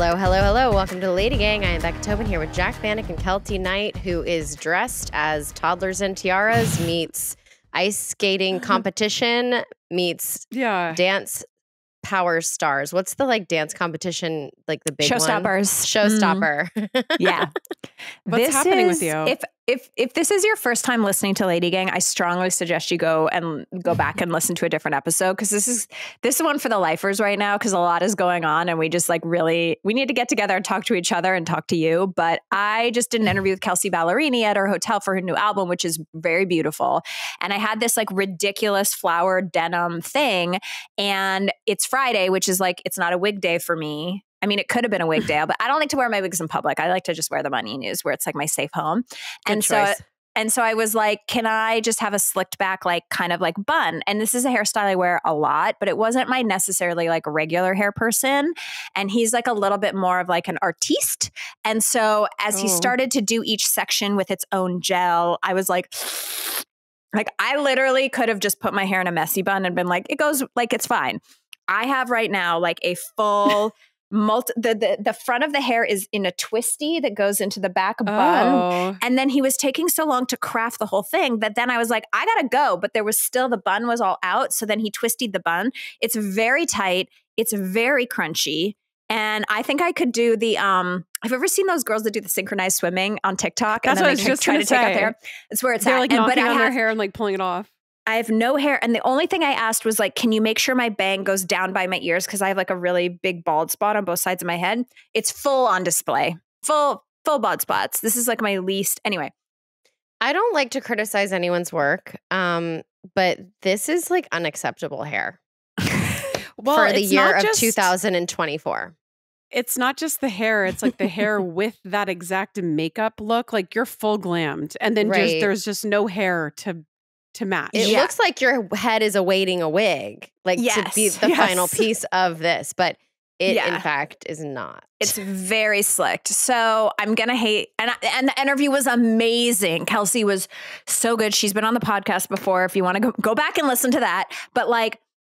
Hello, hello, hello. Welcome to the Lady Gang. I am Becca Tobin here with Jack Bannock and Kelty Knight, who is dressed as toddlers and tiaras meets ice skating competition meets dance power stars. What's the dance competition, like the big Showstoppers. Showstopper. Yeah. What's happening with you? If this is your first time listening to Lady Gang, I strongly suggest you go back and listen to a different episode, because this is one for the lifers right now, because a lot is going on and we just we need to get together and talk to each other and talk to you. But I just did an interview with Kelsea Ballerini at her hotel for her new album, which is very beautiful. And I had this ridiculous flowered denim thing, and it's Friday, which is it's not a wig day for me. I mean, it could have been a wig day, but I don't like to wear my wigs in public. I like to just wear them on E-News, where it's my safe home. Good choice. So I was like, can I just have a slicked back, kind of bun? And this is a hairstyle I wear a lot, but it wasn't my necessarily regular hair person. And he's a little bit more of an artiste. And so as he started to do each section with its own gel, I was like, I literally could have just put my hair in a messy bun and been it goes, it's fine. I have right now a full... the front of the hair is in a twisty that goes into the back bun. And then he was taking so long to craft the whole thing that then I was like, I gotta go. But there was still, the bun was all out. So then he twisted the bun. It's very tight. It's very crunchy. And I think I could do the, have you ever seen those girls that do the synchronized swimming on TikTok? That's and then what I was just try to say. take out their hair. It's where it's They're at. knocking on their hair and pulling it off. I have no hair. And the only thing I asked was can you make sure my bang goes down by my ears? Because I have a really big bald spot on both sides of my head. It's full on display. Full bald spots. This is my least. Anyway. I don't like to criticize anyone's work, but this is unacceptable hair for the year of 2024. It's not just the hair. It's the hair with that exact makeup look. You're full glammed. And then there's just no hair to match. It looks like your head is awaiting a wig, to be the final piece of this, but it in fact is not. It's very slicked. So I'm gonna hate, and the interview was amazing. Kelsea was so good. She's been on the podcast before. If you want to go back and listen to that, but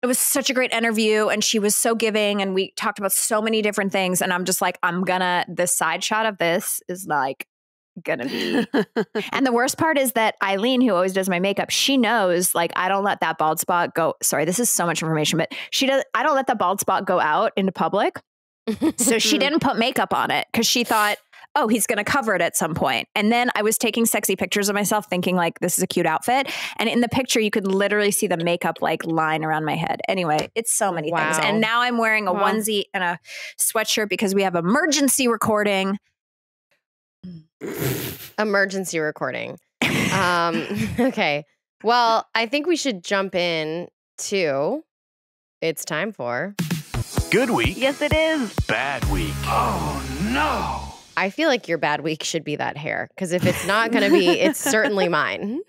it was such a great interview, and she was so giving, and we talked about so many different things. And I'm just the side shot of this is gonna be. And the worst part is that Eileen, who always does my makeup, she knows I don't let that bald spot go. Sorry, this is so much information, but I don't let the bald spot go out into public. So she didn't put makeup on it because she thought, oh, he's gonna cover it at some point. And then I was taking sexy pictures of myself thinking this is a cute outfit. And in the picture you could literally see the makeup line around my head. Anyway, it's so many things. And now I'm wearing a onesie and a sweatshirt because we have emergency recording. Emergency recording. Okay. Well, I think we should jump in to it's time for Good Week. Yes, it is. Bad Week. Oh, no. I feel like your bad week should be that hair, because if it's not going to be, it's certainly mine.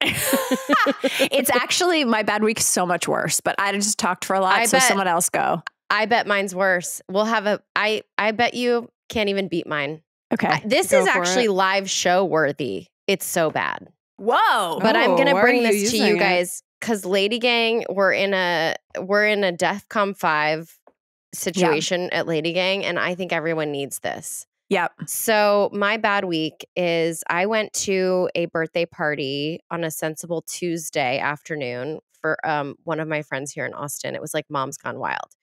It's actually my bad week so much worse, but I just talked for a lot, so someone else go. I bet mine's worse. We'll have I bet you can't even beat mine. Okay. This is actually live show worthy. It's so bad. Whoa. But I'm going to bring this to you guys because Lady Gang, we're in a DEFCON 5 situation at Lady Gang, and I think everyone needs this. Yep. So my bad week is I went to a birthday party on a Sensible Tuesday afternoon for one of my friends here in Austin. It was Mom's Gone Wild.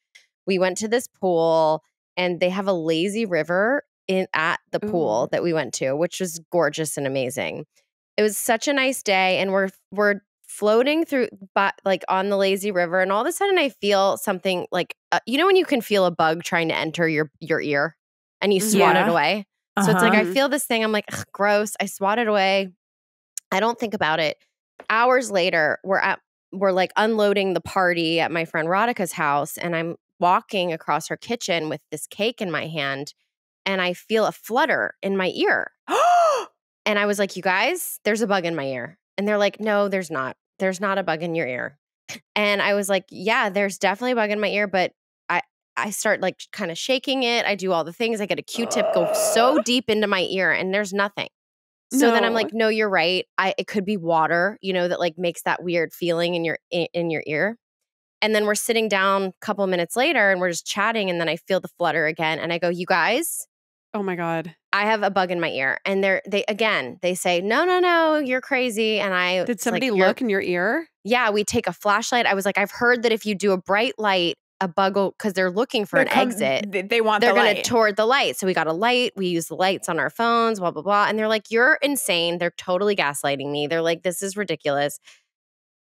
We went to this pool, and they have a lazy river at the pool that we went to, which was gorgeous and amazing. It was such a nice day, and we're floating through on the lazy river, and all of a sudden I feel something you know when you can feel a bug trying to enter your ear and you swat it away. So it's I feel this thing, I'm ugh, gross. I swat it away. I don't think about it. Hours later, we're unloading the party at my friend Radhika's house, and I'm walking across her kitchen with this cake in my hand, and I feel a flutter in my ear. And I was like, you guys, there's a bug in my ear. And they're like, no, there's not. There's not a bug in your ear. And I was like, yeah, there's definitely a bug in my ear. But I start kind of shaking it. I do all the things. I get a Q-tip, go so deep into my ear, and there's nothing. So then I'm like, no, you're right. It could be water, that makes that weird feeling in your ear. And then we're sitting down a couple minutes later and we're just chatting. And then I feel the flutter again. And I go, you guys, oh my God, I have a bug in my ear. And they say, no, you're crazy. And did somebody look in your ear? Yeah, we take a flashlight. I was like, I've heard that if you do a bright light, a bug will, because they're looking for an exit. They're going to toward the light. So we got a light. We use the lights on our phones, blah, blah, blah. And they're like, you're insane. They're totally gaslighting me. They're like, this is ridiculous.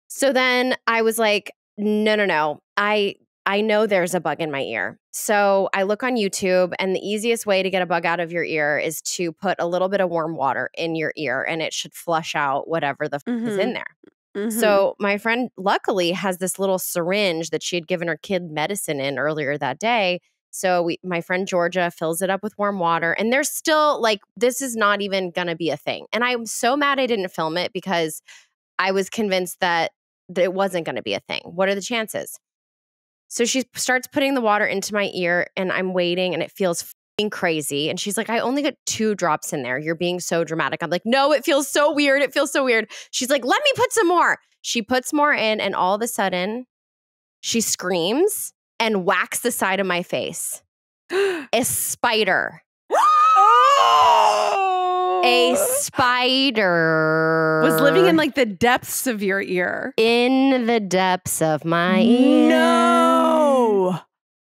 So then I was like, no. I know there's a bug in my ear. So I look on YouTube, and the easiest way to get a bug out of your ear is to put a little bit of warm water in your ear, and it should flush out whatever the f is in there. So my friend luckily has this little syringe that she had given her kid medicine in earlier that day. So my friend Georgia fills it up with warm water, and there's still like, this is not even going to be a thing. And I'm so mad I didn't film it because I was convinced that it wasn't going to be a thing. What are the chances? So she starts putting the water into my ear, and I'm waiting, and it feels f***ing crazy. And she's like, I only got 2 drops in there. You're being so dramatic. I'm like, no, it feels so weird. It feels so weird. She's like, let me put some more. She puts more in, and all of a sudden, she screams and whacks the side of my face. A spider. A spider was living in like the depths of your ear. In the depths of my ear. No.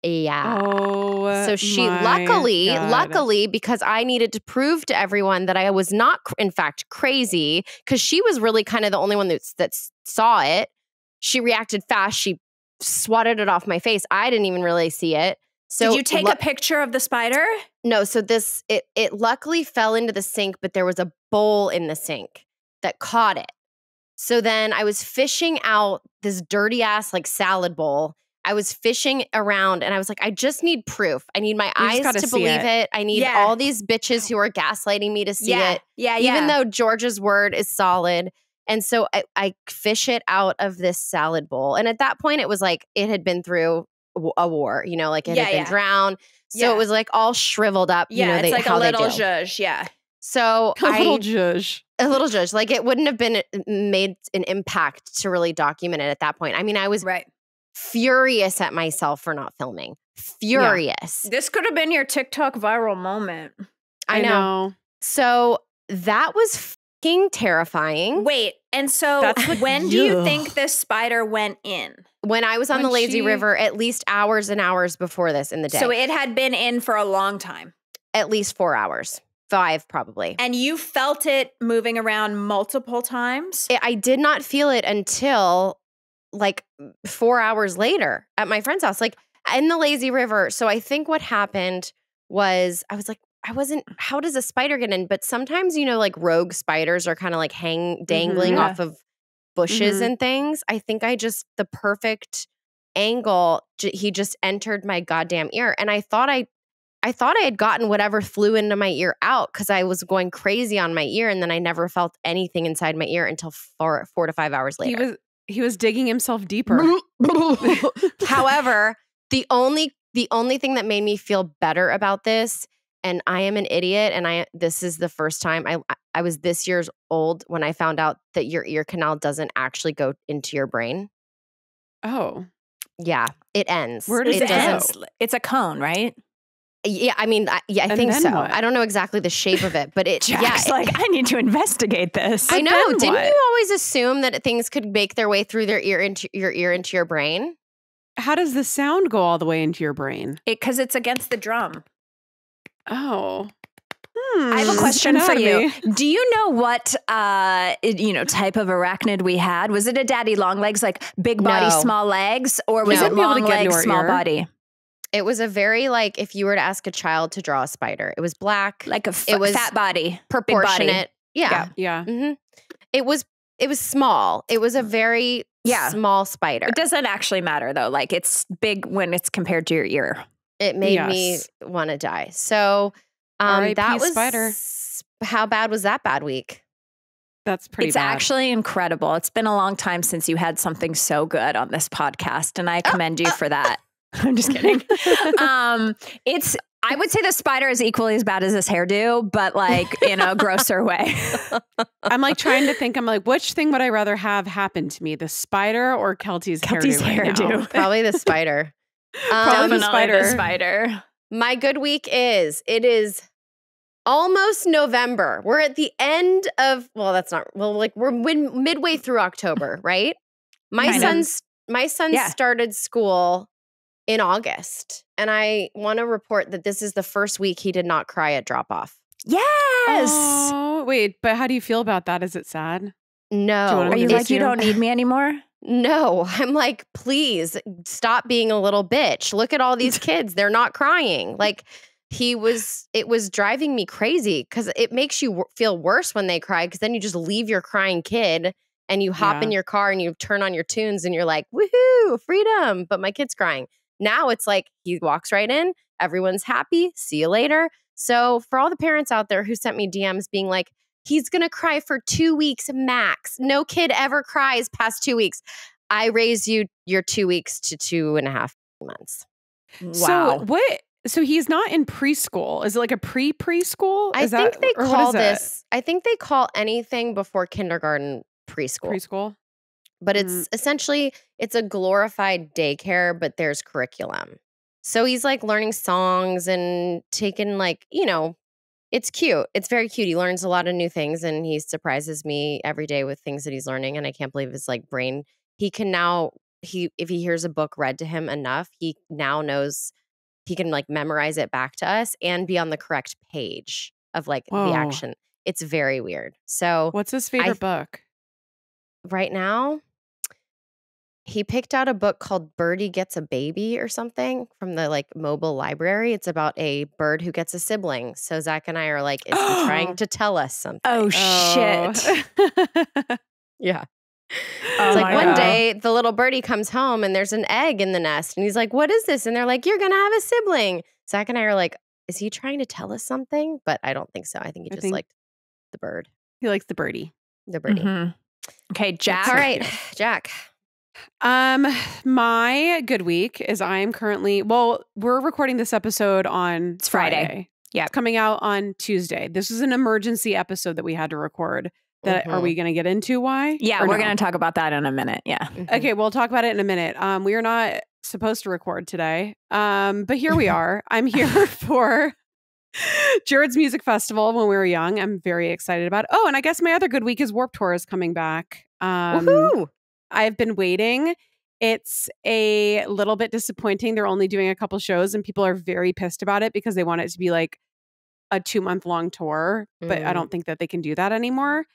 Yeah. Oh, so she luckily, because I needed to prove to everyone that I was not, in fact, crazy, because she was really kind of the only one that saw it. She reacted fast. She swatted it off my face. I didn't even really see it. So did you take a picture of the spider? No. So it luckily fell into the sink, but there was a bowl in the sink that caught it. So then I was fishing out this dirty ass like salad bowl. I was fishing around, and I was like, I just need proof. I need my eyes to believe it. I need all these bitches who are gaslighting me to see it. Yeah. Even though Georgia's word is solid. And so I fish it out of this salad bowl. And at that point, it was like it had been through a war, like it had been drowned. So it was like all shriveled up. Yeah, it's like a little zhuzh. Yeah. So a little zhuzh. Like it wouldn't have been made an impact to really document it at that point. I mean, I was furious at myself for not filming. Furious. Yeah. This could have been your TikTok viral moment. I know. So that was fucking terrifying. Wait, and so when do you think this spider went in? When I was on the lazy river, at least hours and hours before this in the day. So it had been in for a long time. At least 4 hours. 5 probably. And you felt it moving around multiple times? I did not feel it until like 4 hours later at my friend's house, like in the lazy river. So I think what happened was I was like, how does a spider get in? But sometimes, like rogue spiders are kind of like dangling off of bushes and things. I think the perfect angle, he just entered my goddamn ear. And I thought I had gotten whatever flew into my ear out because I was going crazy on my ear. And then I never felt anything inside my ear until 4 to 5 hours later. He was digging himself deeper. However, the only thing that made me feel better about this, and I am an idiot, and this is the first time I was this years old when I found out that your ear canal doesn't actually go into your brain. Oh. Yeah, it ends. Where does it end? It's a cone, right? Yeah, I mean, I think so. What? I don't know exactly the shape of it, but Jack's like, I need to investigate this. I know. Didn't you always assume that things could make their way through their ear into your brain? How does the sound go all the way into your brain? Because it's against the drum. Oh. I have a question for you. Do you know what type of arachnid we had? Was it a daddy long legs, like big body, small legs, or was it long legs, small body? It was a very if you were to ask a child to draw a spider, it was black, like it was fat body, proportionate. Body. Yeah. Mm-hmm. It was small. It was a very small spider. It doesn't actually matter though. Like it's big when it's compared to your ear. It made me want to die. So that was spider. How bad was that bad week? That's pretty bad. It's actually incredible. It's been a long time since you had something so good on this podcast, and I commend you for that. I'm just kidding. I would say the spider is equally as bad as this hairdo, but like in a grosser way. I'm like trying to think. I'm like, which thing would I rather have happen to me, the spider or Kelty's hairdo? Right Probably the spider. Definitely the spider. My good week is it is almost November. We're at the end of we're midway through October, right? My son started school in August, and I want to report that this is the first week he did not cry at drop off. Yes. Oh, wait, but how do you feel about that? Is it sad? No. Are you like, you don't need me anymore? No, I'm like, please stop being a little bitch. Look at all these kids. They're not crying. Like it was driving me crazy because it makes you feel worse when they cry because then you just leave your crying kid and you hop in your car and you turn on your tunes and you're like, woohoo, freedom. But my kid's crying. Now it's like he walks right in. Everyone's happy. See you later. So for all the parents out there who sent me DMs being like, he's going to cry for 2 weeks max. No kid ever cries past 2 weeks. I raise you your 2 weeks to 2.5 months. Wow. So he's not in preschool. Is it like a preschool? I think they call this. I think they call anything before kindergarten preschool. Preschool. But it's essentially, it's a glorified daycare, but there's curriculum. So he's like learning songs and taking like, it's cute. It's very cute. He learns a lot of new things and he surprises me every day with things that he's learning. And I can't believe his like brain. He can now, if he hears a book read to him enough, he now knows he can like memorize it back to us and be on the correct page of like the action. It's very weird. So what's his favorite book? Right now, he picked out a book called Birdie Gets a Baby or something from the like mobile library. It's about a bird who gets a sibling. So Zach and I are like, is he trying to tell us something? Oh, shit. Yeah. It's like one day the little birdie comes home and there's an egg in the nest. And he's like, what is this? And they're like, you're going to have a sibling. Zach and I are like, is he trying to tell us something? But I don't think so. I think he just liked the bird. He likes the birdie. The birdie. Mm-hmm. Okay, Jack. All right, Jack. My good week is we're recording this episode on Friday. Yeah. It's coming out on Tuesday. This is an emergency episode that we had to record. Are we going to get into why? Yeah, we're going to talk about that in a minute. Yeah. Mm-hmm. Okay, we'll talk about it in a minute. We are not supposed to record today. But here we are. I'm here for Jared's Music Festival when we were young. I'm very excited about it. Oh, and I guess my other good week is Warped Tour is coming back. Woohoo! I've been waiting. It's a little bit disappointing. They're only doing a couple shows and people are very pissed about it because they want it to be like a 2-month-long tour. But I don't think that they can do that anymore.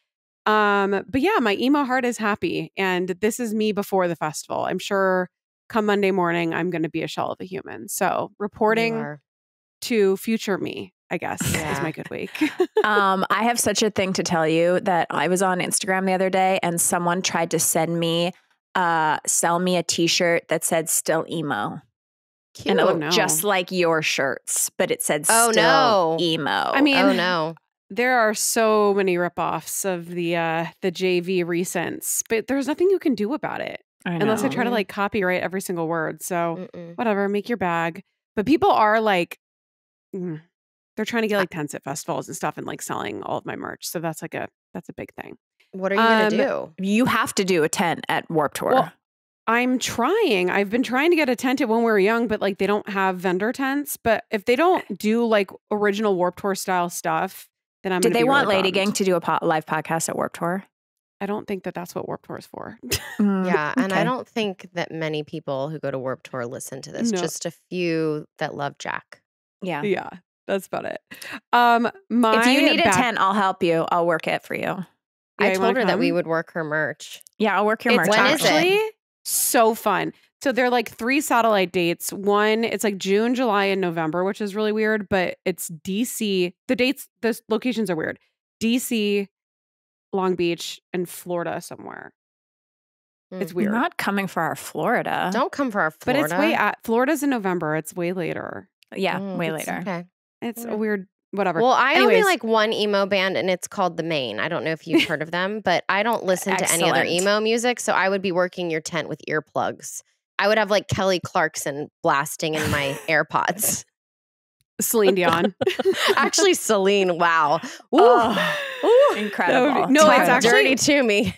But yeah, my emo heart is happy. And this is me before the festival. I'm sure come Monday morning, I'm going to be a shell of a human. So reporting to future me, I guess, is my good week. I have such a thing to tell you that I was on Instagram the other day and someone tried to sell me a t-shirt that said still emo. Cute. And it looked just like your shirts, but it said still emo. I mean, no. There are so many ripoffs of the JV recents, but there's nothing you can do about it. Unless I try to like copyright every single word. So whatever, make your bag. But people are like, they're trying to get like tents at festivals and stuff and like selling all of my merch. So that's a big thing. What are you going to do? You have to do a tent at Warped Tour. Well, I'm trying. I've been trying to get a tent at when we were young, but like they don't have vendor tents. But if they don't do like original Warped Tour style stuff, then I'm Did they want really LadyGang to do a live podcast at Warped Tour? I don't think that that's what Warped Tour is for. Yeah, and I don't think that many people who go to Warped Tour listen to this. No. Just a few that love Jack. Yeah. Yeah, that's about it. If you need a tent, I'll help you. I'll work it for you. I told her that we would work her merch. Yeah, I'll work your merch. When is it? So fun. So they're like 3 satellite dates. One, it's like June, July, and November, which is really weird, but it's DC. The locations are weird. DC, Long Beach, and Florida somewhere. It's weird. You're not coming for our Florida. Don't come for our Florida. But it's Florida's in November. It's way later. Yeah, way later. Okay. It's a weird, whatever. Well, I only like one emo band and it's called The Main. I don't know if you've heard of them, but I don't listen to any other emo music. So I would be working your tent with earplugs. I would have like Kelly Clarkson blasting in my AirPods. Celine Dion. Actually, Celine, wow. Ooh. Oh, incredible. No, Talk it's actually dirty to me.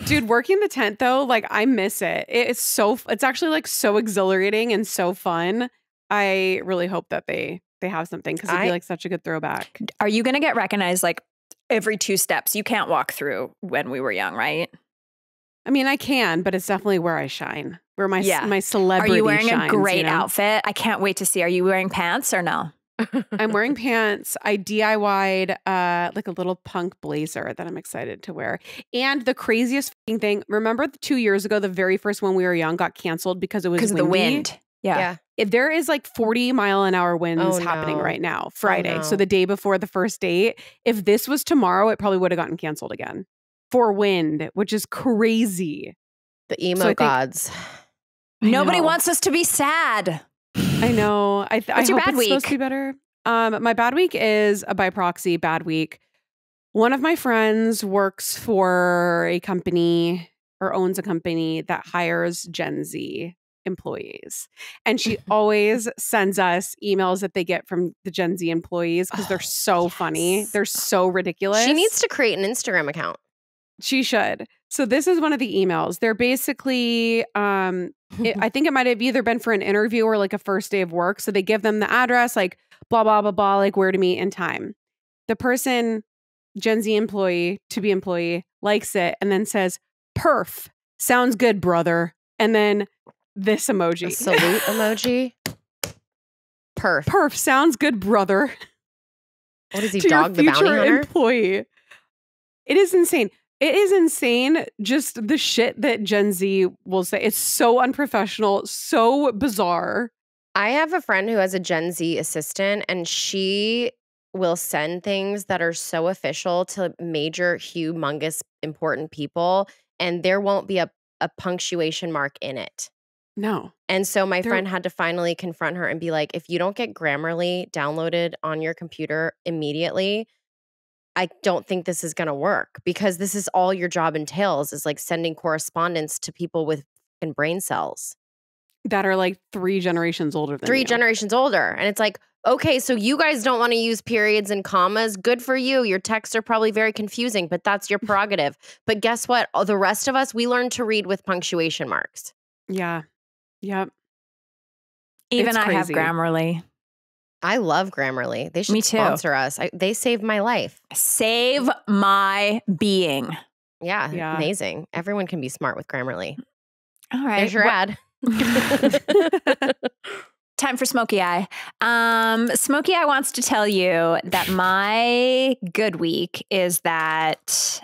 Dude, working the tent though, like I miss it. It's actually like so exhilarating and so fun. I really hope that they have something because it'd be like such a good throwback. Are you going to get recognized like every 2 steps? You can't walk through when we were young, right? I mean, I can, but it's definitely where I shine, where my celebrity Are you wearing shines, a great outfit? I can't wait to see. Are you wearing pants or no? I'm wearing pants. I DIY'd like a little punk blazer that I'm excited to wear. And the craziest thing, remember 2 years ago, the very first When We Were Young got canceled because it was windy? Because of the wind. Yeah. If there is like 40-mile-an-hour winds happening right now, Friday. So the day before the first date, if this was tomorrow, it probably would have gotten canceled again for wind, which is crazy. The emo gods. Nobody wants us to be sad. I know. I What's your hope bad it's week? Supposed to be better. My bad week is by proxy bad week. One of my friends works for a company or owns a company that hires Gen Z employees. And she always sends us emails that they get from the Gen Z employees because they're so funny. They're so ridiculous. She needs to create an Instagram account. She should. So this is one of the emails. They're basically, I think it might have either been for an interview or like a first day of work. So they give them the address, like blah, blah, blah, blah, like where to meet and time. The person, Gen Z employee, to be employee, likes it and then says, "Perf, sounds good, brother." And then this emoji. A salute emoji. Perf. Perf, sounds good, brother. What is he, to Dog the your Bounty future Hunter? employee. It is insane. It is insane, just the shit that Gen Z will say. It's so unprofessional, so bizarre. I have a friend who has a Gen Z assistant, and she will send things that are so official to major, humongous, important people, and there won't be a punctuation mark in it. No. And so my friend had to finally confront her and be like, if you don't get Grammarly downloaded on your computer immediately, I don't think this is going to work, because this is all your job entails, is like sending correspondence to people with brain cells that are like 3 generations older than 3 generations older. And it's like, okay, so you guys don't want to use periods and commas. Good for you. Your texts are probably very confusing, but that's your prerogative. But guess what? The rest of us, we learned to read with punctuation marks. Yeah. Yep. Even I have Grammarly. I love Grammarly. They should sponsor us. They saved my life. Save my being. Yeah, amazing. Everyone can be smart with Grammarly. All right. There's your ad. Time for Smokey Eye. Smokey Eye wants to tell you that my good week is that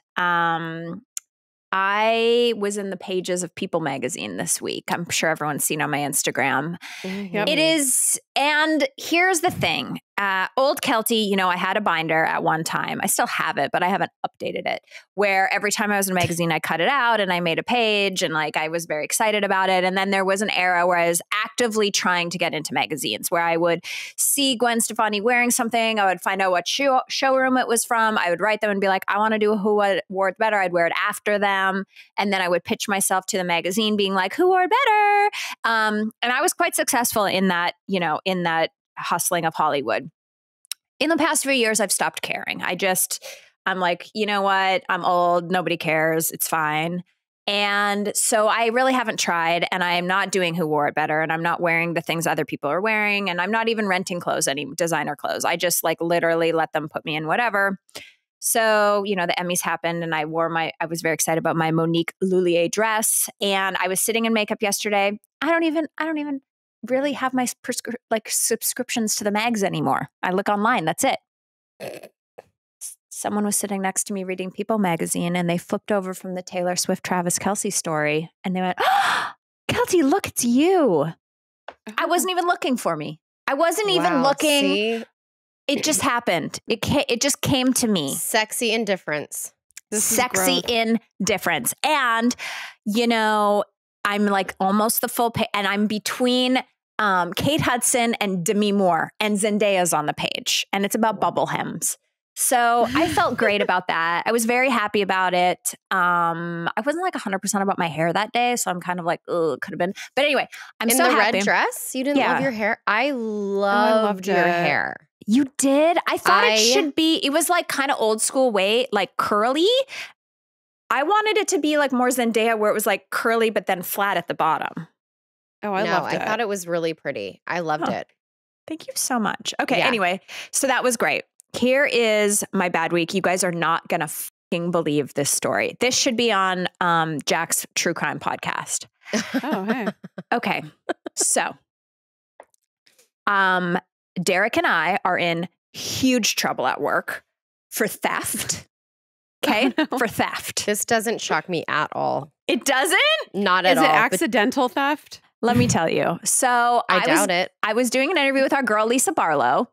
I was in the pages of People magazine this week. I'm sure everyone's seen on my Instagram. Yep. It is, and here's the thing. Old Kelty, you know, I had a binder at one time. I still have it, but I haven't updated it. Where every time I was in a magazine, I cut it out and I made a page, and like I was very excited about it. And then there was an era where I was actively trying to get into magazines, where I would see Gwen Stefani wearing something. I would find out what showroom it was from. I would write them and be like, I want to do a Who Wore It Better. I'd wear it after them. And then I would pitch myself to the magazine being like, who wore it better? And I was quite successful in that, you know, in that hustling of Hollywood. In the past few years, I've stopped caring. I'm like, you know what? I'm old. Nobody cares. It's fine. And so I really haven't tried, and I'm not doing Who Wore It Better, and I'm not wearing the things other people are wearing, and I'm not even renting clothes, any designer clothes. I just like literally let them put me in whatever. So, you know, the Emmys happened, and I was very excited about my Monique Lhuillier dress, and I was sitting in makeup yesterday. I don't even really have my subscriptions to the mags anymore. I look online. That's it. Someone was sitting next to me reading People magazine, and they flipped over from the Taylor Swift Travis Kelce story, and they went, "Oh, Kelty, look, it's you." I wasn't even looking for me. I wasn't even looking. See? It just happened. It just came to me. Sexy indifference. Sexy indifference. And, you know, I'm like almost the full page, and I'm between Kate Hudson and Demi Moore, and Zendaya's on the page, and it's about bubble hems. So I felt great about that. I was very happy about it. I wasn't like 100% about my hair that day. So I'm kind of like, oh, it could have been. But anyway, I'm so happy. In the red dress? You didn't love your hair? I loved your hair. You did? I thought it should be, it was like kind of old school way, like curly. I wanted it to be like more Zendaya where it was like curly, but then flat at the bottom. Oh, I loved it. I thought it was really pretty. I loved it. Thank you so much. Okay. Anyway, so that was great. Here is my bad week. You guys are not going to fucking believe this story. This should be on Jack's True Crime podcast. Oh, hey. Okay. So, Derek and I are in huge trouble at work for theft. Okay? Oh, no. For theft. This doesn't shock me at all. It doesn't? Not at all. Is it accidental theft? Let me tell you. So I doubt it. I was doing an interview with our girl, Lisa Barlow,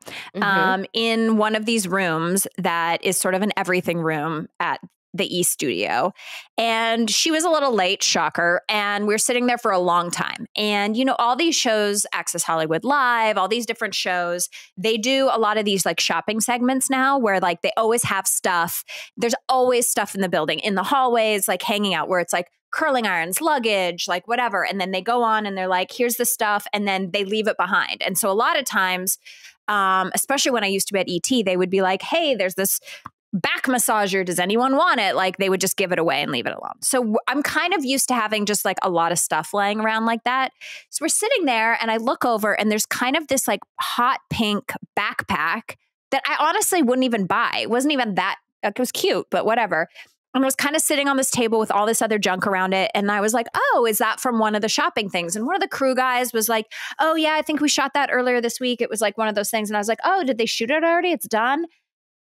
in one of these rooms that is sort of an everything room at the E studio. And she was a little late, shocker. And we were sitting there for a long time. And, you know, all these shows, Access Hollywood Live, all these different shows, they do a lot of these like shopping segments now where like they always have stuff. There's always stuff in the building, in the hallways, like hanging out where it's like curling irons, luggage, like whatever. And then they go on and they're like, here's the stuff. And then they leave it behind. And so a lot of times, especially when I used to be at ET, they would be like, hey, there's this back massager. Does anyone want it? Like they would just give it away and leave it alone. So I'm kind of used to having just like a lot of stuff laying around like that. So we're sitting there and I look over and there's kind of this like hot pink backpack that I honestly wouldn't even buy. It wasn't even that, like, it was cute, but whatever. And I was kind of sitting on this table with all this other junk around it. And I was like, oh, is that from one of the shopping things? And one of the crew guys was like, oh yeah, I think we shot that earlier this week. It was like one of those things. And I was like, oh, did they shoot it already? It's done.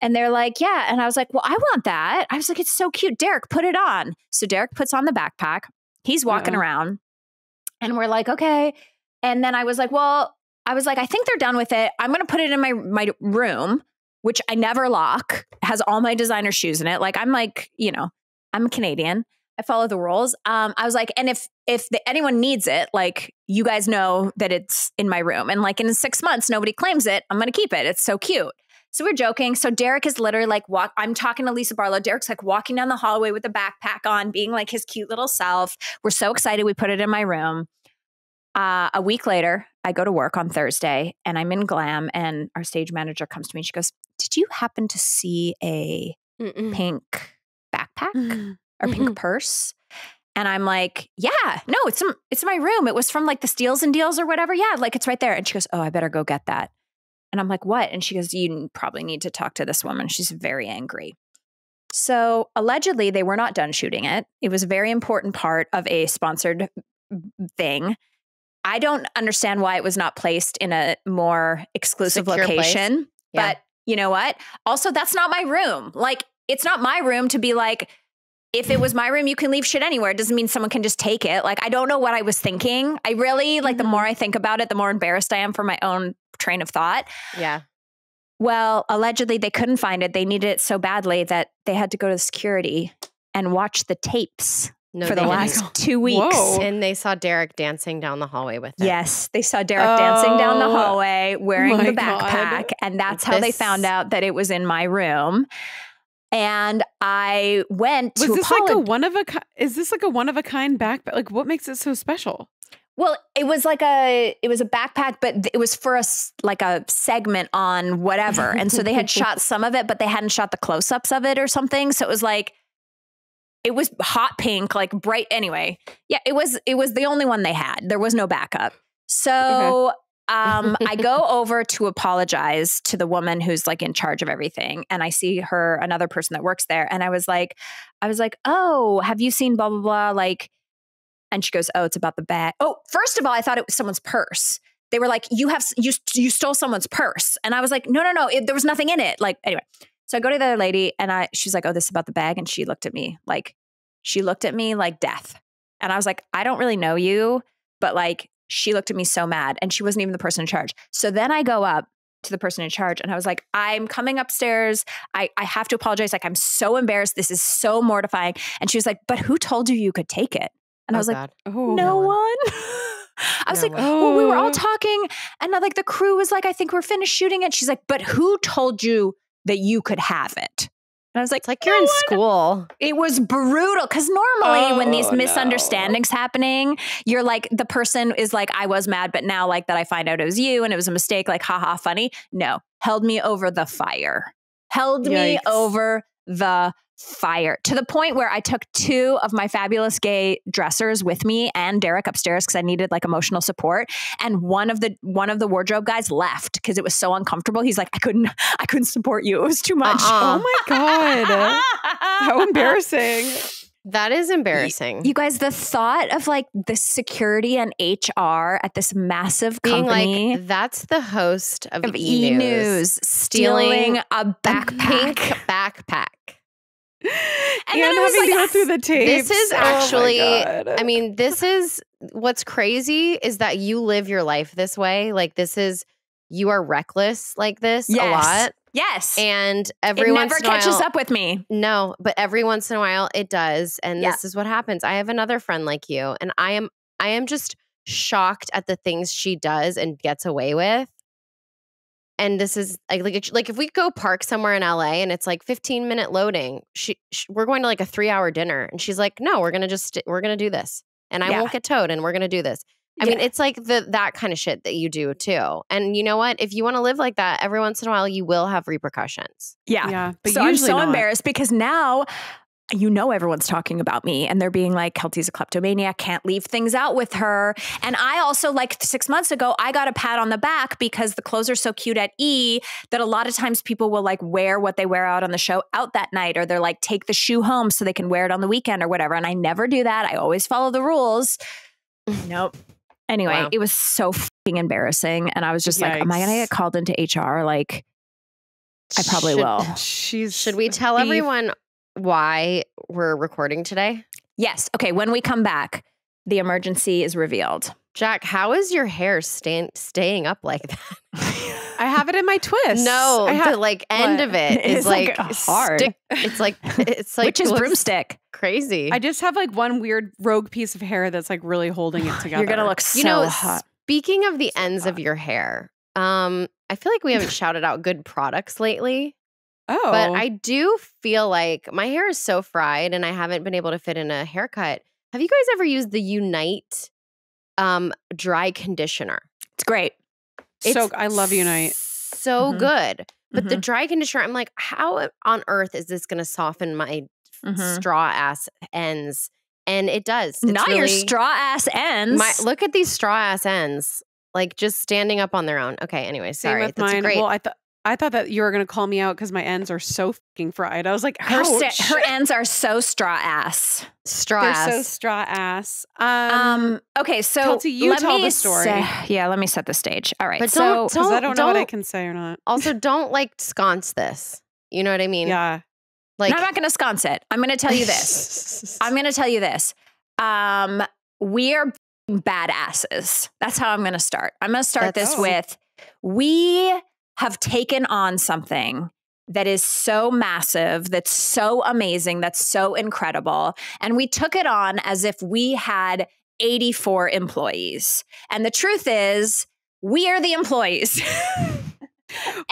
And they're like, yeah. And I was like, well, I want that. I was like, it's so cute. Derek, put it on. So Derek puts on the backpack. He's walking around and we're like, okay. And then I was like, I think they're done with it. I'm going to put it in my room, which I never lock, has all my designer shoes in it. Like, I'm like, you know, I'm Canadian. I follow the rules. I was like, and if anyone needs it, like, you guys know that it's in my room. And like in 6 months, nobody claims it, I'm going to keep it. It's so cute. So we're joking. So Derek is literally like, I'm talking to Lisa Barlow. Derek's like walking down the hallway with the backpack on, being like his cute little self. We're so excited. We put it in my room. A week later, I go to work on Thursday and I'm in glam and our stage manager comes to me and she goes, did you happen to see a pink backpack or pink purse? And I'm like, yeah, no, it's in my room. It was from like the Steals and Deals or whatever. Yeah, like it's right there. And she goes, oh, I better go get that. And I'm like, what? And she goes, you probably need to talk to this woman. She's very angry. So allegedly, they were not done shooting it. It was a very important part of a sponsored thing. I don't understand why it was not placed in a more exclusive secure location. Yeah. But you know what? Also, that's not my room. Like, it's not my room to be like, if it was my room, you can leave shit anywhere. It doesn't mean someone can just take it. Like, I don't know what I was thinking. I really, like, the more I think about it, the more embarrassed I am for my own train of thought. Yeah. Well, allegedly, they couldn't find it. They needed it so badly that they had to go to security and watch the tapes for the last 2 weeks. Whoa. And they saw Derek dancing down the hallway with it. Yes, they saw Derek dancing down the hallway wearing the backpack. God. And that's how they found out that it was in my room. And I went to apologize. Is this like a one of a kind backpack? Like, what makes it so special? Well, it was a backpack, but it was for like a segment on whatever. And so they had shot some of it, but they hadn't shot the close-ups of it or something. So it was like, it was hot pink, like bright. Anyway, yeah, it was the only one they had. There was no backup. So I go over to apologize to the woman who's like in charge of everything. And I see another person that works there. And I was like, oh, have you seen blah, blah, blah? Like, and she goes, oh, it's about the bag. Oh, first of all, I thought it was someone's purse. They were like, you stole someone's purse. And I was like, no, there was nothing in it. Like, anyway. So I go to the other lady and she's like, oh, this is about the bag. And she looked at me like death. And I was like, I don't really know you, but like, she looked at me so mad and she wasn't even the person in charge. So then I go up to the person in charge and I was like, I'm coming upstairs. I have to apologize. Like, I'm so embarrassed. This is so mortifying. And she was like, but who told you could take it? And I was like, no one. I was like, well, we were all talking and like the crew was like, I think we're finished shooting it. She's like, but who told you that you could have it. And I was like, It's like you're in school. It was brutal because normally when these misunderstandings happening, you're like, the person is like, I was mad, but now like that I find out it was you and it was a mistake, like, haha, funny. No, held me over the fire. Held me over the fire to the point where I took 2 of my fabulous gay dressers with me and Derek upstairs because I needed like emotional support. And one of the wardrobe guys left because it was so uncomfortable. He's like, I couldn't support you. It was too much. Oh my God. How embarrassing. That is embarrassing. You guys, the thought of like the security and HR at this massive being company. Like, that's the host of E-News stealing a backpack. Pink backpack. And then I was having like, to go through the tapes. This is actually, I mean, this is what's crazy is that you live your life this way. Like you are reckless like this a lot. Yes. And it never catches up with me. No, but every once in a while it does. And this is what happens. I have another friend like you, and I am just shocked at the things she does and gets away with. And this is like if we go park somewhere in LA and it's like 15-minute loading, we're going to like a 3-hour dinner, and she's like, no, we're gonna do this, and I won't get towed, and we're gonna do this. I mean, it's like that kind of shit that you do too. And you know what? If you want to live like that, every once in a while, you will have repercussions. Yeah. But so I'm so not. embarrassed because now, everyone's talking about me and they're being like, Kelty's a kleptomaniac, can't leave things out with her. And I also, like 6 months ago, I got a pat on the back because the clothes are so cute at E that a lot of times people will like wear what they wear out on the show out that night, or they're like, take the shoe home so they can wear it on the weekend or whatever. And I never do that. I always follow the rules. Nope. Anyway, It was so fucking embarrassing. And I was just like, am I going to get called into HR? Like, I probably will. Should we tell everyone why we're recording today? Yes. Okay. When we come back, the emergency is revealed. Jack, how is your hair staying up like that? I have it in my twist. No, the like end of it is like hard. It's like which is broomstick. Crazy. I just have like one weird rogue piece of hair that's like really holding it together. You're gonna look so hot. Speaking of the ends of your hair, I feel like we haven't shouted out good products lately. Oh. But I do feel like my hair is so fried and I haven't been able to fit in a haircut. Have you guys ever used the Unite dry conditioner? It's great. I love Unite. So good. But the dry conditioner, I'm like, how on earth is this going to soften my straw ass ends? And it does. It's not really, your straw ass ends. Look at these straw ass ends, like just standing up on their own. Okay, anyway, sorry. Same with That's mine. great. Well, I thought that you were going to call me out because my ends are so fucking fried. I was like, her ends are so straw ass. They're so straw ass. Okay, so Kelty, you tell the story. Let me set the stage. All right, but because I don't know what I can say or not. Also, don't like sconce this. You know what I mean? Yeah. Like, I'm not going to sconce it. I'm going to tell you this. We are badasses. That's how I'm going to start. I'm going to start this with, we have taken on something that is so massive, that's so amazing, that's so incredible. And we took it on as if we had 84 employees. And the truth is, we are the employees.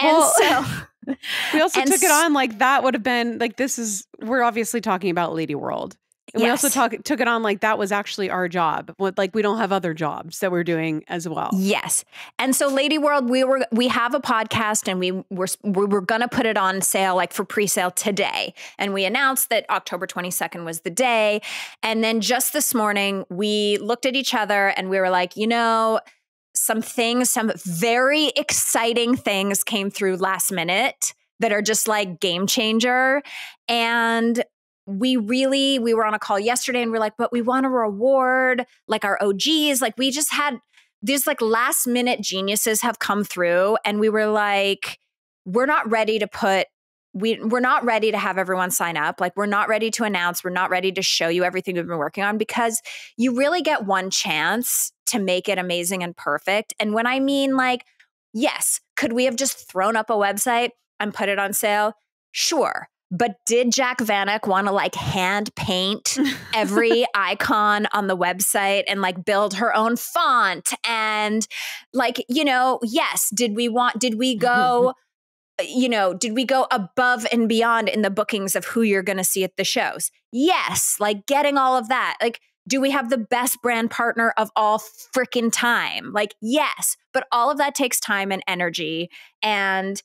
We also took it on like that would have been like, we're obviously talking about LADYWORLD. And we also took it on like that was actually our job. Like we don't have other jobs that we're doing as well. Yes. And so LADYWORLD, we have a podcast and we were going to put it on sale, like for pre-sale today. And we announced that October 22nd was the day. And then just this morning, we looked at each other and we were like, some very exciting things came through last minute that are just like game changer. And we were on a call yesterday and we're like, but we want to reward like our OGs. Like we just had these like last minute geniuses have come through and we were like, we're not ready to have everyone sign up. Like we're not ready to announce, we're not ready to show you everything we've been working on because you really get one chance to make it amazing and perfect. And when I mean like, yes, could we have just thrown up a website and put it on sale? Sure. But did Jack Vanek want to like hand paint every icon on the website and like build her own font? And like, yes, did we go you know, did we go above and beyond in the bookings of who you're going to see at the shows? Yes. Like getting all of that. Like, do we have the best brand partner of all freaking time? Like, yes. But all of that takes time and energy. And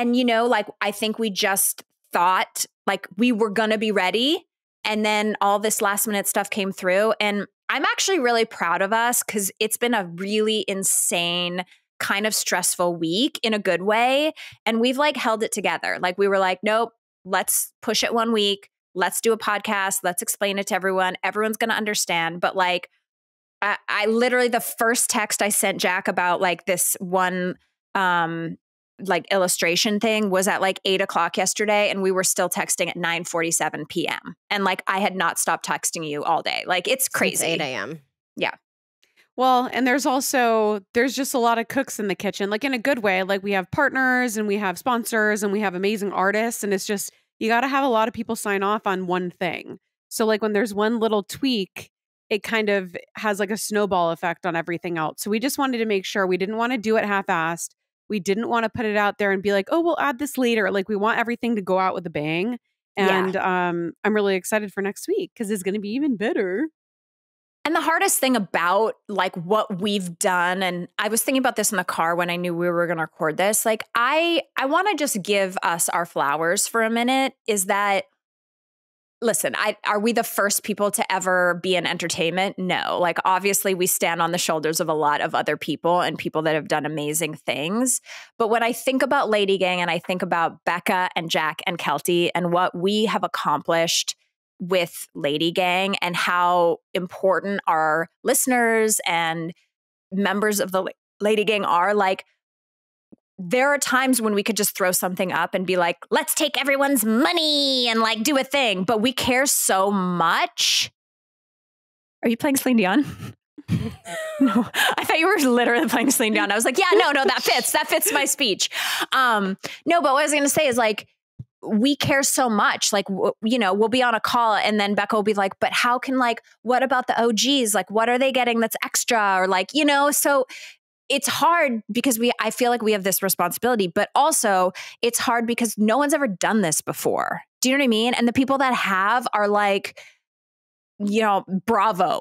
you know, like, I think we just thought like we were going to be ready. And then all this last minute stuff came through. And I'm actually really proud of us because it's been a really insane kind of stressful week in a good way. And we've like held it together. Like we were like, nope, let's push it 1 week. Let's do a podcast. Let's explain it to everyone. Everyone's going to understand. But like, I literally, the first text I sent Jack about like this one, like illustration thing was at like 8 o'clock yesterday. And we were still texting at 9:47 PM. And like, I had not stopped texting you all day. Like it's crazy. Since 8 a.m. Yeah. Well, and there's just a lot of cooks in the kitchen, like in a good way. Like we have partners and we have sponsors and we have amazing artists. And it's just, you got to have a lot of people sign off on one thing. So like when there's one little tweak, it kind of has like a snowball effect on everything else. So we just wanted to make sure we didn't want to do it half-assed. We didn't want to put it out there and be like, oh, we'll add this later. Like we want everything to go out with a bang. And I'm really excited for next week because it's going to be even better. And the hardest thing about like what we've done, and I was thinking about this in the car when I knew we were going to record this, like I want to just give us our flowers for a minute, is that, listen, are we the first people to ever be in entertainment? No. Like obviously we stand on the shoulders of a lot of other people and people that have done amazing things. But when I think about LadyGang and I think about Becca and Jack and Kelty and what we have accomplished with LadyGang and how important our listeners and members of the LadyGang are, like, there are times when we could just throw something up and be like, let's take everyone's money and like do a thing. But we care so much. Are you playing Celine Dion? No, I thought you were literally playing Celine Dion. I was like, yeah, no, that fits. That fits my speech. No, but what I was going to say is like, we care so much. Like, you know, we'll be on a call and then Becca will be like, but how can like, what about the OGs? Like, what are they getting that's extra? Or like, you know, so it's hard because I feel like we have this responsibility, but also it's hard because no one's ever done this before. Do you know what I mean? And the people that have are like, you know, bravo.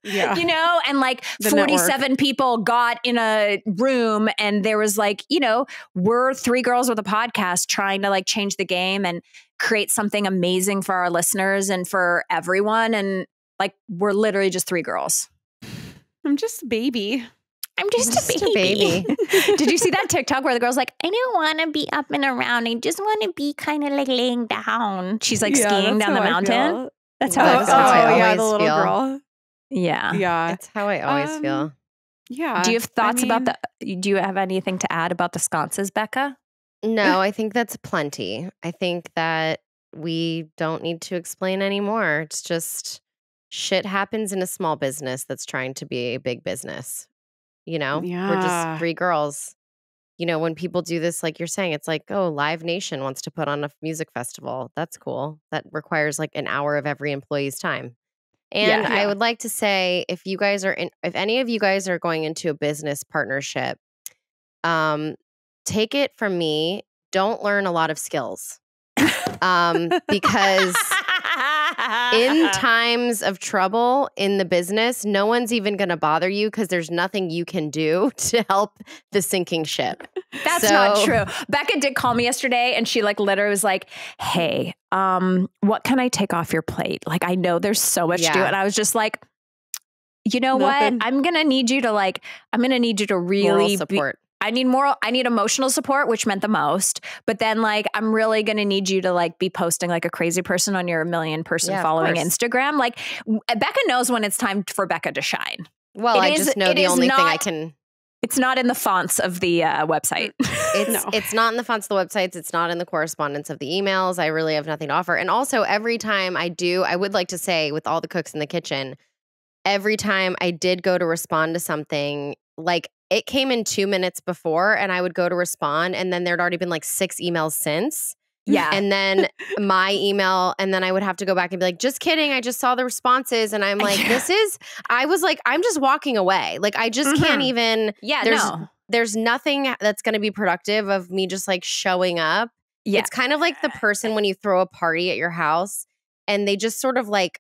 Yeah. You know, and like The 47 network. people got in a room and there was like, you know, we're 3 girls with a podcast trying to like change the game and create something amazing for our listeners and for everyone. And like, we're literally just 3 girls. I'm just a baby. I'm just a baby. Did you see that TikTok where the girl's like, I don't want to be up and around. I just want to be kind of like laying down. She's like skiing down the mountain. That's how I feel. Yeah, the always little feel. girl. Yeah. Yeah. It's how I always feel. Yeah. Do you have thoughts about do you have anything to add about the sconces, Becca? No, I think that's plenty. I think that we don't need to explain anymore. It's just shit happens in a small business that's trying to be a big business. You know, we're Yeah. just 3 girls. You know, when people do this, like you're saying, it's like, oh, Live Nation wants to put on a music festival. That's cool. That requires like an hour of every employee's time. And Yeah. I would like to say, if any of you guys are going into a business partnership, take it from me. Don't learn a lot of skills. Because in times of trouble in the business, no one's even going to bother you because there's nothing you can do to help the sinking ship. That's not true. Becca did call me yesterday and she like literally was like, hey, what can I take off your plate? Like, I know there's so much to do. And I was just like, you know Nothing. what? I'm going to need you to really Moral support. I need emotional support, which meant the most. But then like, I'm really going to need you to like be posting like a crazy person on your 1 million person following Instagram. Like Becca knows when it's time for Becca to shine. Well, I just know the only thing I can. It's not in the fonts of the website. It's not in the fonts of the websites. It's not in the correspondence of the emails. I really have nothing to offer. And also every time I would like to say with all the cooks in the kitchen, every time I did go to respond to something, like it came in 2 minutes before and I would go to respond and then there'd already been like 6 emails since. Yeah. And then my email, and then I would have to go back and be like, just kidding. I just saw the responses. And I'm like, I was like, I'm just walking away. Like, I just can't even. Yeah, there's nothing that's going to be productive of me just like showing up. Yeah. It's kind of like the person when you throw a party at your house and they just sort of like,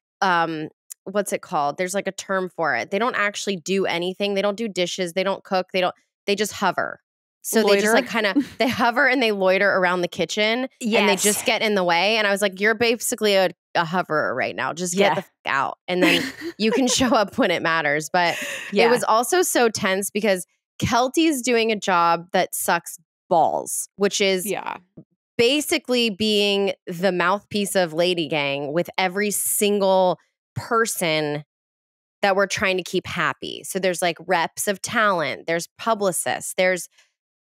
what's it called? There's like a term for it. They don't actually do anything. They don't do dishes. They don't cook. They just hover. So Loiter. they just like kind of, they hover and they loiter around the kitchen and they just get in the way. And I was like, you're basically a hoverer right now. Just get the fuck out. And then you can show up when it matters. But it was also so tense because Kelty's doing a job that sucks balls, which is basically being the mouthpiece of LadyGang with every single person that we're trying to keep happy. So there's like reps of talent, there's publicists, there's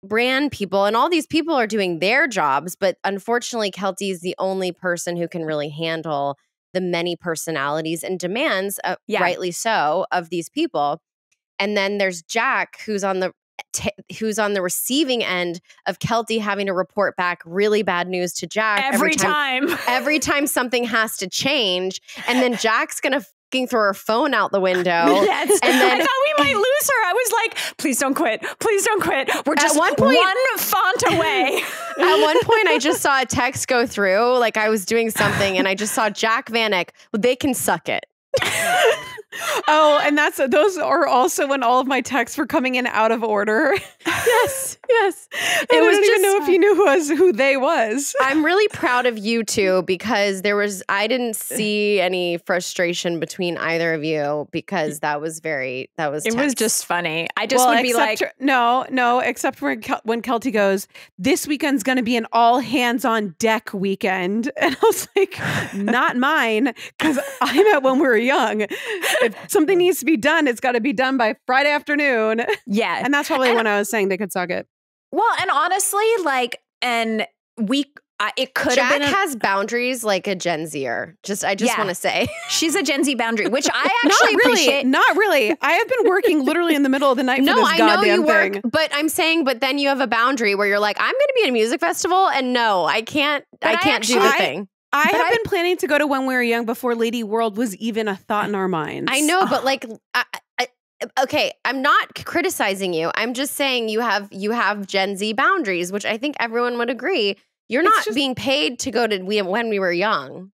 brand people, and all these people are doing their jobs. But unfortunately, Kelty is the only person who can really handle the many personalities and demands, rightly so, of these people. And then there's Jack, who's on the receiving end of Kelty having to report back really bad news to Jack every time something has to change. And then Jack's gonna fucking throw her phone out the window. Yes. And then I thought we might lose her. I was like, please don't quit. Please don't quit. We're just one font away. At one point, I just saw a text go through, like I was doing something, and I just saw Jack Vanek. Well, they can suck it. Oh, and those are also when all of my texts were coming in out of order. Yes. I don't even know if you knew who they was. I'm really proud of you two because I didn't see any frustration between either of you because that was tense. It was just funny. I just would be like, no, except for when Kelty goes, this weekend's going to be an all hands on deck weekend. And I was like, not mine, because I met when we were young. If something needs to be done, it's got to be done by Friday afternoon. Yeah. And that's probably when I was saying they could suck it. Well, and honestly, like, and it could have been. Jack has boundaries like a Gen Zer. I just want to say. She's a Gen Z boundary, which I actually appreciate. Not really. I have been working literally in the middle of the night for this goddamn thing. But I'm saying, but then you have a boundary where you're like, I'm going to be at a music festival and no, I can't do the thing. I have been planning to go to When We Were Young before Lady World was even a thought in our minds. I know, but like, okay, I'm not criticizing you. I'm just saying you have Gen Z boundaries, which I think everyone would agree. You're not being paid to go to When We Were Young.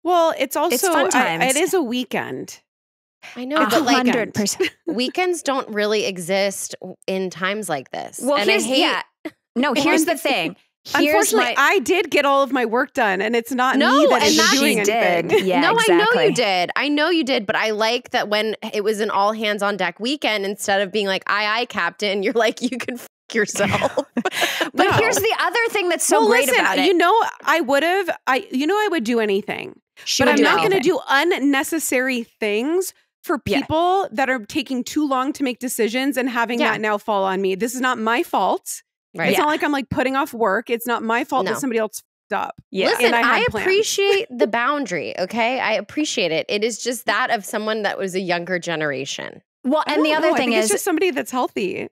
Well, it's also fun times. It is a weekend. I know, but like 100%. Weekends don't really exist in times like this. Well, and here's the thing. Unfortunately, I did get all of my work done, and it's not me that is doing anything. Yeah, no, exactly. I know you did, but I like that when it was an all hands on deck weekend, instead of being like, aye, captain, you're like, you can yourself. But here's the other thing that's so great about it. I would do anything. But I'm not going to do unnecessary things for people that are taking too long to make decisions and having that now fall on me. This is not my fault. Right. It's not like I'm like putting off work. It's not my fault that somebody else fucked up. Yeah. Listen, I appreciate the boundary. Okay. I appreciate it. It is just that of someone that was a younger generation. Well, and the other thing is it's just somebody that's healthy.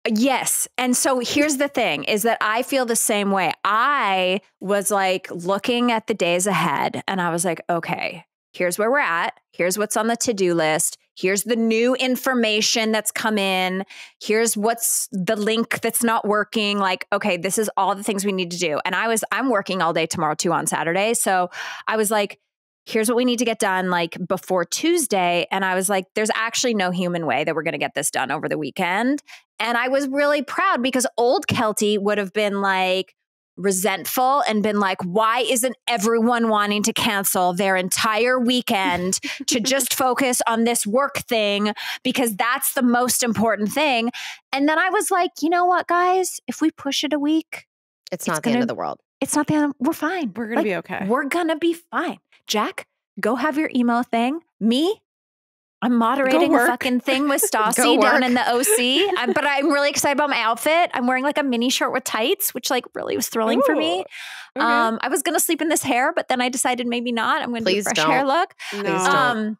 Yes. And so here's the thing is that I feel the same way. I was like looking at the days ahead and I was like, okay, here's where we're at. Here's what's on the to-do list. Here's the new information that's come in. Here's what's the link that's not working. Like, okay, this is all the things we need to do. And I'm working all day tomorrow too on Saturday. So I was like, here's what we need to get done like before Tuesday. And I was like, there's actually no human way that we're going to get this done over the weekend. And I was really proud because old Kelty would have been like, resentful and been like, why isn't everyone wanting to cancel their entire weekend to just focus on this work thing because that's the most important thing? And then I was like, you know what, guys, if we push it a week, it's not the end of the world. It's not the end. We're fine. We're going to be okay. We're going to be fine. Jack, go have your emo thing. Me, I'm moderating a fucking thing with Stassi down in the OC. But I'm really excited about my outfit. I'm wearing like a mini short with tights, which like really was thrilling for me. Okay. I was going to sleep in this hair, but then I decided maybe not. I'm going to do a fresh hair look. Please don't.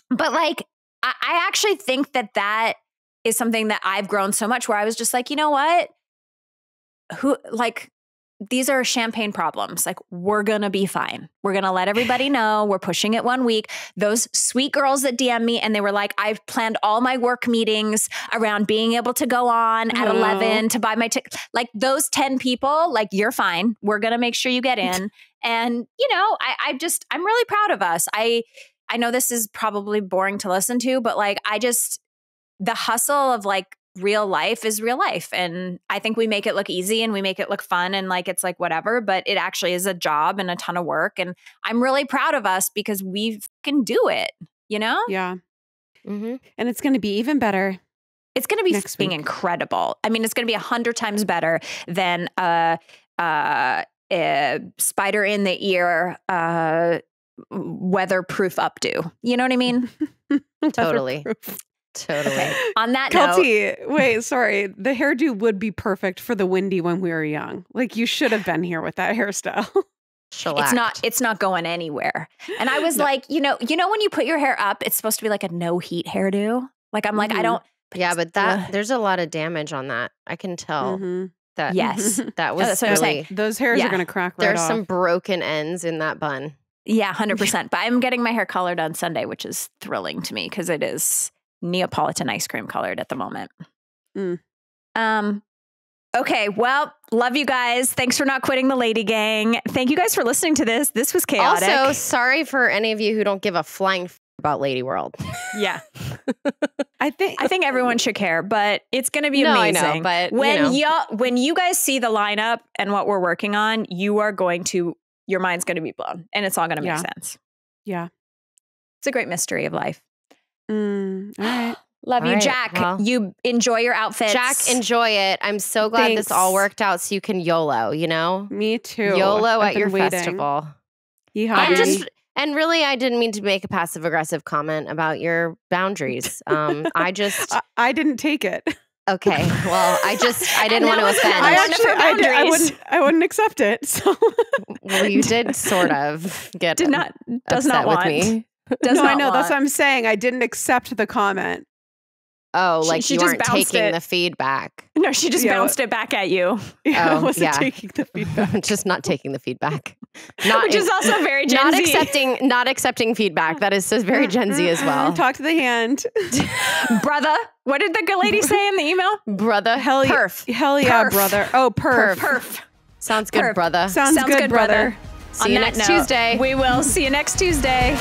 But like, I actually think that is something that I've grown so much where I was just like, you know what? these are champagne problems. Like, we're going to be fine. We're going to let everybody know. We're pushing it 1 week. Those sweet girls that DM me and they were like, I've planned all my work meetings around being able to go on at 11 to buy my ticket. Like, those 10 people, like, you're fine. We're going to make sure you get in. And, you know, I'm really proud of us. I know this is probably boring to listen to, but like, the hustle of like real life is real life. And I think we make it look easy and we make it look fun and like, it's like whatever, but it actually is a job and a ton of work. And I'm really proud of us because we can do it, you know? Yeah. Mm-hmm. And it's going to be even better. It's going to be being incredible. I mean, it's going to be 100 times better than a spider in the ear, weatherproof updo. You know what I mean? Totally. Totally. Okay. On that Kelty, note, wait, sorry. The hairdo would be perfect for the Windy when we were young. Like, you should have been here with that hairstyle. It's not going anywhere. And I was like, you know when you put your hair up, it's supposed to be like a no heat hairdo. Like, I'm like, I don't. But there's a lot of damage on that. I can tell that. Yes, that was that's what I'm saying. Those hairs are going to crack right There's off. some broken ends in that bun. Yeah, 100%. But I'm getting my hair colored on Sunday, which is thrilling to me because it is Neapolitan ice cream colored at the moment. Okay, well, love you guys. Thanks for not quitting the Lady Gang. Thank you guys for listening to this. This was chaotic. Also, sorry for any of you who don't give a flying about Lady World. Yeah. I think everyone should care, but it's going to be amazing. I know, but when you guys see the lineup and what we're working on, your mind's going to be blown and it's all going to make sense. Yeah. It's a great mystery of life. All right. Love you, Jack. Well, you enjoy your outfits. Jack, enjoy it. I'm so glad this all worked out so you can YOLO, you know? Me too. YOLO at your festival. And really, I didn't mean to make a passive aggressive comment about your boundaries. I didn't take it. Okay. Well, I didn't want to offend. I wouldn't accept it. So. Well, you did sort of get does not with me. I know. That's what I'm saying. I didn't accept the comment. Oh, like she you just weren't taking the feedback. No, she just bounced it back at you. Yeah, I wasn't taking the feedback. Just not taking the feedback. Which is also very Gen Z. Not accepting feedback. That is so very Gen Z as well. Talk to the hand. Brother. What did the lady say in the email? Brother. Hell yeah, perf. brother. Oh, perf. Perf. Sounds good, brother. Sounds good, brother. See you next Tuesday. We will see you next Tuesday.